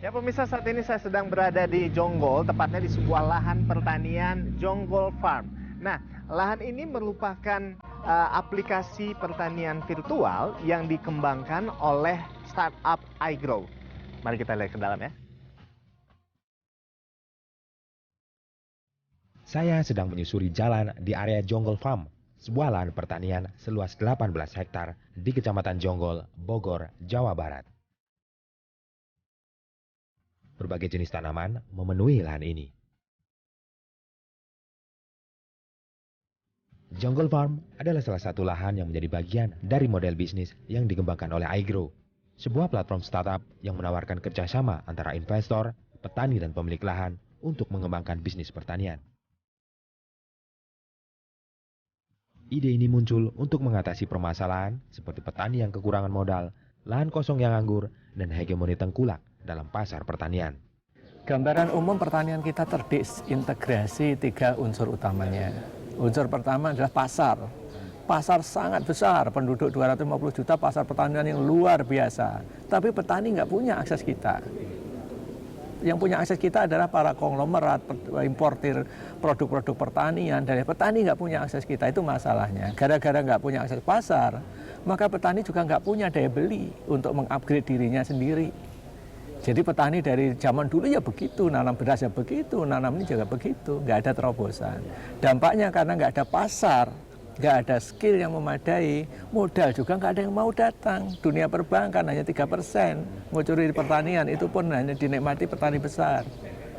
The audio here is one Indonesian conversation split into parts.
Ya pemirsa, saat ini saya sedang berada di Jonggol, tepatnya di sebuah lahan pertanian Jonggol Farm. Nah, lahan ini merupakan aplikasi pertanian virtual yang dikembangkan oleh startup iGrow. Mari kita lihat ke dalam ya. Saya sedang menyusuri jalan di area Jonggol Farm, sebuah lahan pertanian seluas 18 hektar di Kecamatan Jonggol, Bogor, Jawa Barat. Berbagai jenis tanaman memenuhi lahan ini. Jonggol Farm adalah salah satu lahan yang menjadi bagian dari model bisnis yang dikembangkan oleh iGrow, sebuah platform startup yang menawarkan kerjasama antara investor, petani, dan pemilik lahan untuk mengembangkan bisnis pertanian. Ide ini muncul untuk mengatasi permasalahan seperti petani yang kekurangan modal, lahan kosong yang anggur, dan hegemoni tengkulak dalam pasar pertanian. Gambaran umum pertanian kita terintegrasi 3 unsur utamanya. Unsur pertama adalah pasar. Pasar sangat besar, penduduk 250 juta, pasar pertanian yang luar biasa. Tapi petani nggak punya akses kita. Yang punya akses kita adalah para konglomerat, importir produk-produk pertanian. Dari petani nggak punya akses kita, itu masalahnya. Gara-gara nggak punya akses pasar, maka petani juga nggak punya daya beli untuk mengupgrade dirinya sendiri. Jadi petani dari zaman dulu ya begitu, nanam beras ya begitu, nanam ini juga begitu, nggak ada terobosan. Dampaknya karena nggak ada pasar, nggak ada skill yang memadai, modal juga nggak ada yang mau datang. Dunia perbankan hanya 3%, ngucuri pertanian itu pun hanya dinikmati petani besar.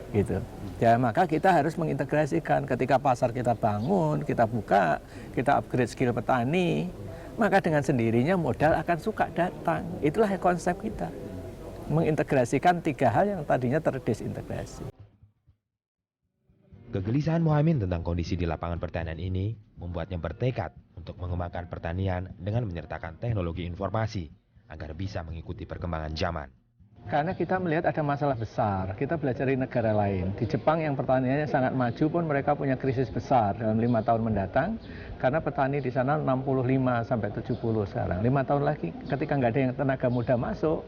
Gitu. Ya maka kita harus mengintegrasikan ketika pasar kita bangun, kita buka, kita upgrade skill petani, maka dengan sendirinya modal akan suka datang. Itulah konsep kita. Mengintegrasikan 3 hal yang tadinya terdesintegrasi. Kegelisahan Muhaimin tentang kondisi di lapangan pertanian ini membuatnya bertekad untuk mengembangkan pertanian dengan menyertakan teknologi informasi agar bisa mengikuti perkembangan zaman. Karena kita melihat ada masalah besar, kita belajar di negara lain. Di Jepang yang pertaniannya sangat maju pun mereka punya krisis besar dalam 5 tahun mendatang. Karena petani di sana 65 sampai 70 sekarang. 5 tahun lagi ketika nggak ada yang tenaga muda masuk,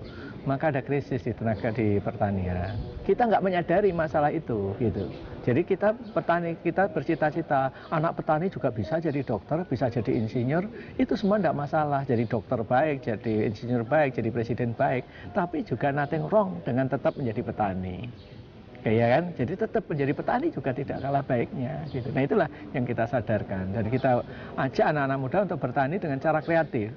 maka ada krisis di tenaga di pertanian. Kita nggak menyadari masalah itu, gitu. Jadi kita petani, kita bercita-cita, anak petani juga bisa jadi dokter, bisa jadi insinyur, itu semua tidak masalah. Jadi dokter baik, jadi insinyur baik, jadi presiden baik, tapi juga nothing wrong dengan tetap menjadi petani. Kayak kan? Jadi tetap menjadi petani juga tidak kalah baiknya. Gitu. Nah itulah yang kita sadarkan. Dan kita ajak anak-anak muda untuk bertani dengan cara kreatif.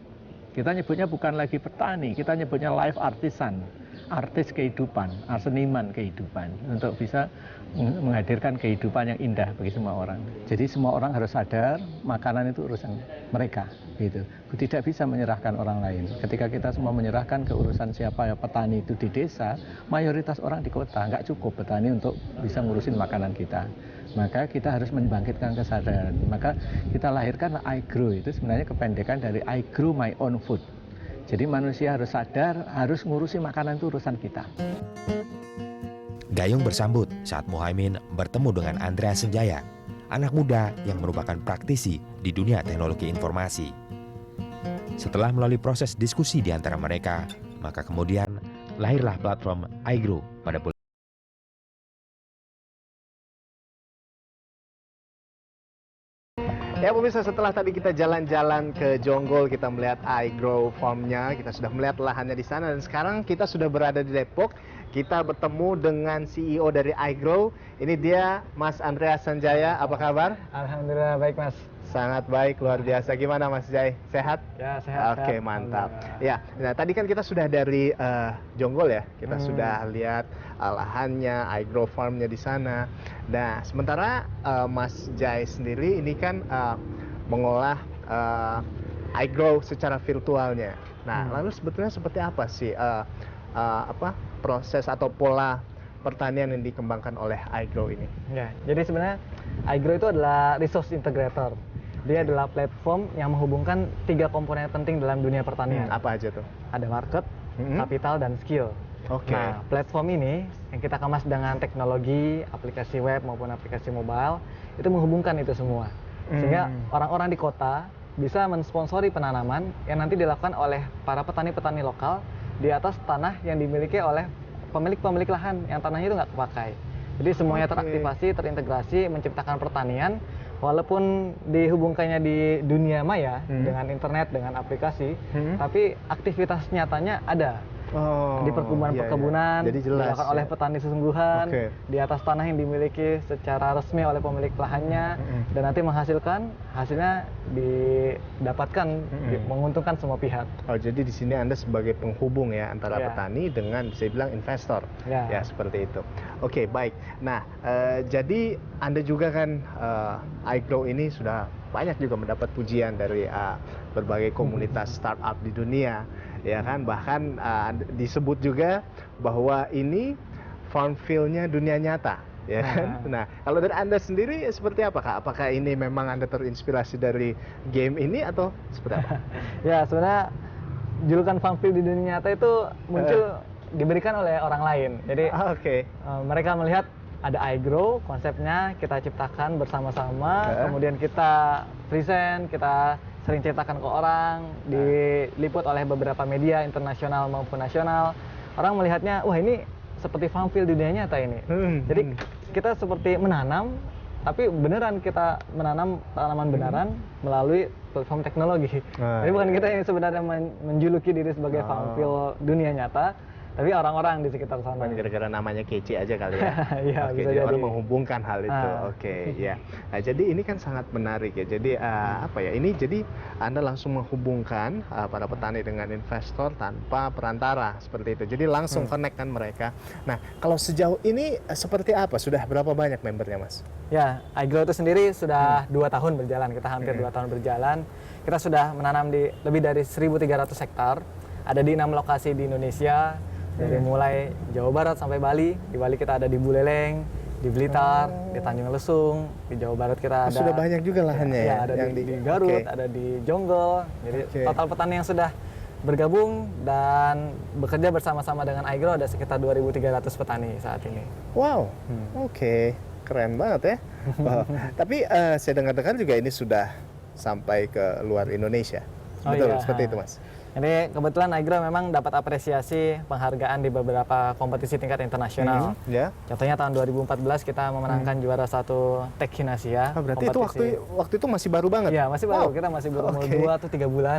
Kita nyebutnya bukan lagi petani, kita nyebutnya life artisan, artis kehidupan, seniman kehidupan, untuk bisa menghadirkan kehidupan yang indah bagi semua orang. Jadi semua orang harus sadar makanan itu urusan mereka, gitu. Tidak bisa menyerahkan orang lain. Ketika kita semua menyerahkan ke urusan siapa ya petani itu di desa, mayoritas orang di kota nggak cukup petani untuk bisa ngurusin makanan kita. Maka kita harus membangkitkan kesadaran. Maka kita lahirkan iGrow, itu sebenarnya kependekan dari I Grow My Own Food. Jadi manusia harus sadar, harus ngurusi makanan itu urusan kita. Gayung bersambut saat Muhaimin bertemu dengan Andreas Senjaya, anak muda yang merupakan praktisi di dunia teknologi informasi. Setelah melalui proses diskusi di antara mereka, maka kemudian lahirlah platform iGrow pada bulan. Ya pemirsa, setelah tadi kita jalan-jalan ke Jonggol, kita melihat iGrow Farm-nya, kita sudah melihat lahannya di sana, dan sekarang kita sudah berada di Depok. Kita bertemu dengan CEO dari iGrow. Ini dia Mas Andreas Senjaya. Apa kabar? Alhamdulillah baik Mas. Sangat baik, luar biasa. Gimana Mas Jai? Sehat? Ya sehat. Oke, mantap. Ya, nah tadi kan kita sudah dari Jonggol ya. Kita sudah lihat lahannya, iGrow Farm-nya di sana. Nah, sementara Mas Jai sendiri ini kan mengolah iGrow secara virtualnya. Nah, lalu sebetulnya seperti apa sih proses atau pola pertanian yang dikembangkan oleh iGrow ini? Ya, jadi sebenarnya iGrow itu adalah resource integrator. Dia adalah platform yang menghubungkan 3 komponen penting dalam dunia pertanian. Apa aja tuh? Ada market, kapital, dan skill. Oke. Nah, platform ini yang kita kemas dengan teknologi, aplikasi web maupun aplikasi mobile, itu menghubungkan itu semua. Sehingga orang-orang di kota bisa mensponsori penanaman yang nanti dilakukan oleh para petani-petani lokal di atas tanah yang dimiliki oleh pemilik lahan yang tanahnya itu nggak kepakai. Jadi semuanya teraktivasi, terintegrasi, menciptakan pertanian, walaupun dihubungkannya di dunia maya dengan internet, dengan aplikasi, tapi aktivitas nyatanya ada. Di perkebunan-perkebunan, Jadi jelas, dilakukan oleh petani sesungguhan, di atas tanah yang dimiliki secara resmi oleh pemilik lahannya, dan nanti menghasilkan, hasilnya didapatkan, menguntungkan semua pihak. Oh, jadi di sini Anda sebagai penghubung ya antara petani dengan saya bilang investor, ya seperti itu. Oke, baik. Nah, jadi Anda juga kan iGrow ini sudah banyak juga mendapat pujian dari berbagai komunitas startup di dunia, ya kan, bahkan disebut juga bahwa ini farm feel-nya dunia nyata, ya kan. Nah, kalau dari Anda sendiri seperti apa, Kak? Apakah ini memang Anda terinspirasi dari game ini atau seperti apa? Ya, sebenarnya julukan farm feel di dunia nyata itu muncul diberikan oleh orang lain. Jadi mereka melihat ada iGrow, konsepnya kita ciptakan bersama-sama, kemudian kita present, kita sering ceritakan ke orang, diliput oleh beberapa media internasional maupun nasional. Orang melihatnya, wah ini seperti farm field di dunia nyata ini. Jadi kita seperti menanam, tapi beneran kita menanam tanaman beneran melalui platform teknologi. Jadi bukan kita yang sebenarnya menjuluki diri sebagai farm field dunia nyata, tapi orang-orang di sekitar sana. Gara-gara namanya kece aja kali ya. Iya, bisa jadi jadi. orang menghubungkan hal itu. Ya. Nah, jadi ini kan sangat menarik ya. Jadi apa ya? Ini jadi Anda langsung menghubungkan para petani dengan investor tanpa perantara seperti itu. Jadi langsung connect kan mereka. Nah, kalau sejauh ini seperti apa? Sudah berapa banyak membernya, Mas? Ya, iGrow itu sendiri sudah 2 tahun berjalan. Kita hampir 2 tahun berjalan. Kita sudah menanam di lebih dari 1.300 hektar. Ada di 6 lokasi di Indonesia. Dari mulai Jawa Barat sampai Bali. Di Bali kita ada di Buleleng, di Blitar, di Tanjung Lesung. Di Jawa Barat kita ada. Sudah banyak juga lahannya ya? Ada yang di Garut, ada di Jonggol. Jadi total petani yang sudah bergabung dan bekerja bersama-sama dengan iGrow ada sekitar 2.300 petani saat ini. Wow, keren banget ya. Tapi saya dengar-dengar juga ini sudah sampai ke luar Indonesia. Betul, seperti itu, Mas. Jadi kebetulan iGrow memang dapat apresiasi penghargaan di beberapa kompetisi tingkat internasional. Contohnya tahun 2014 kita memenangkan juara 1 Tech in Asia. Berarti itu waktu itu masih baru banget? Iya, masih baru. Kita masih berumur 2 atau 3 bulan.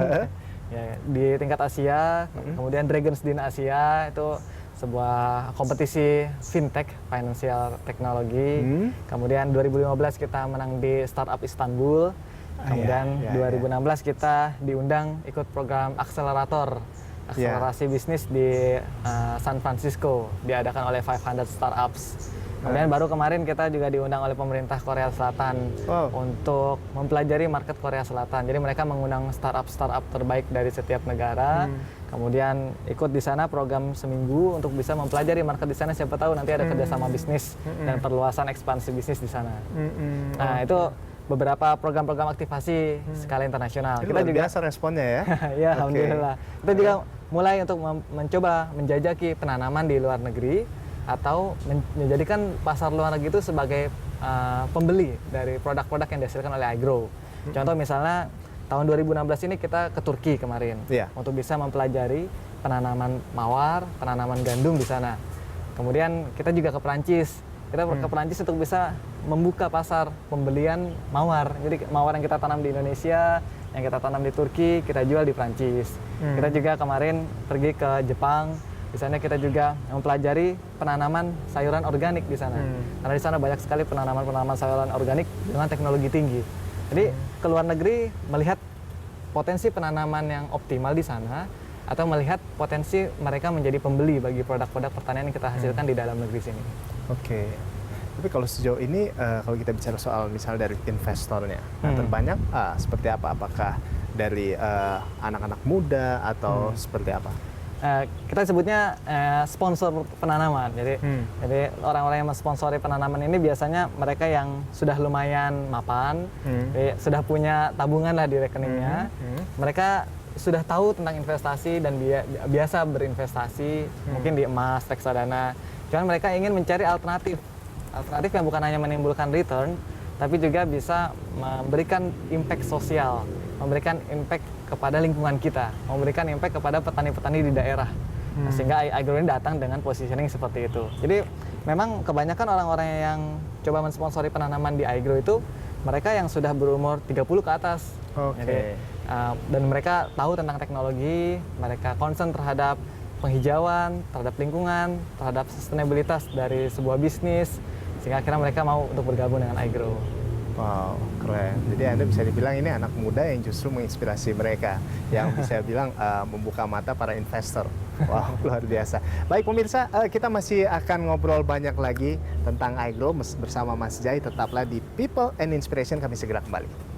Ya, di tingkat Asia, kemudian Dragons Den Asia itu sebuah kompetisi fintech, financial technology. Kemudian 2015 kita menang di Startup Istanbul. Kemudian 2016 kita diundang ikut program akselerasi bisnis di San Francisco, diadakan oleh 500 Startups. Kemudian baru kemarin kita juga diundang oleh pemerintah Korea Selatan untuk mempelajari market Korea Selatan. Jadi mereka mengundang startup terbaik dari setiap negara. Kemudian ikut di sana program seminggu untuk bisa mempelajari market di sana. Siapa tahu nanti ada kerjasama bisnis dan perluasan ekspansi bisnis di sana. Nah itu beberapa program-program aktivasi skala internasional. Kita juga biasa responnya ya. Ya, alhamdulillah. Kita juga mulai untuk mencoba menjajaki penanaman di luar negeri atau menjadikan pasar luar negeri itu sebagai pembeli dari produk-produk yang dihasilkan oleh iGrow. Contoh misalnya tahun 2016 ini kita ke Turki kemarin untuk bisa mempelajari penanaman mawar, penanaman gandum di sana. Kemudian kita juga ke Perancis. Kita ke Perancis untuk bisa membuka pasar pembelian mawar. Jadi mawar yang kita tanam di Indonesia, yang kita tanam di Turki, kita jual di Perancis. Kita juga kemarin pergi ke Jepang. Di sana kita juga mempelajari penanaman sayuran organik di sana. Karena di sana banyak sekali penanaman sayuran organik dengan teknologi tinggi. Jadi ke luar negeri melihat potensi penanaman yang optimal di sana atau melihat potensi mereka menjadi pembeli bagi produk-produk pertanian yang kita hasilkan di dalam negeri sini. Tapi kalau sejauh ini kalau kita bicara soal misal dari investornya, terbanyak seperti apa? Apakah dari anak-anak muda atau seperti apa? Kita sebutnya sponsor penanaman. Jadi orang-orang yang mensponsori penanaman ini biasanya mereka yang sudah lumayan mapan, sudah punya tabungan lah di rekeningnya. Mereka sudah tahu tentang investasi dan biasa berinvestasi, mungkin di emas, reksadana. Cuman mereka ingin mencari alternatif yang bukan hanya menimbulkan return, tapi juga bisa memberikan impact sosial, memberikan impact kepada lingkungan kita, memberikan impact kepada petani-petani di daerah. Sehingga iGrow ini datang dengan positioning seperti itu. Jadi memang kebanyakan orang-orang yang coba mensponsori penanaman di iGrow itu mereka yang sudah berumur 30 ke atas. Jadi, dan mereka tahu tentang teknologi, mereka concern terhadap penghijauan, terhadap lingkungan, terhadap sustainabilitas dari sebuah bisnis, sehingga akhirnya mereka mau untuk bergabung dengan iGrow. Wow, keren. Jadi Anda bisa dibilang ini anak muda yang justru menginspirasi mereka, yang bisa bilang membuka mata para investor. Wow, luar biasa. Baik pemirsa, kita masih akan ngobrol banyak lagi tentang iGrow bersama Mas Jai. Tetaplah di People and Inspiration, kami segera kembali.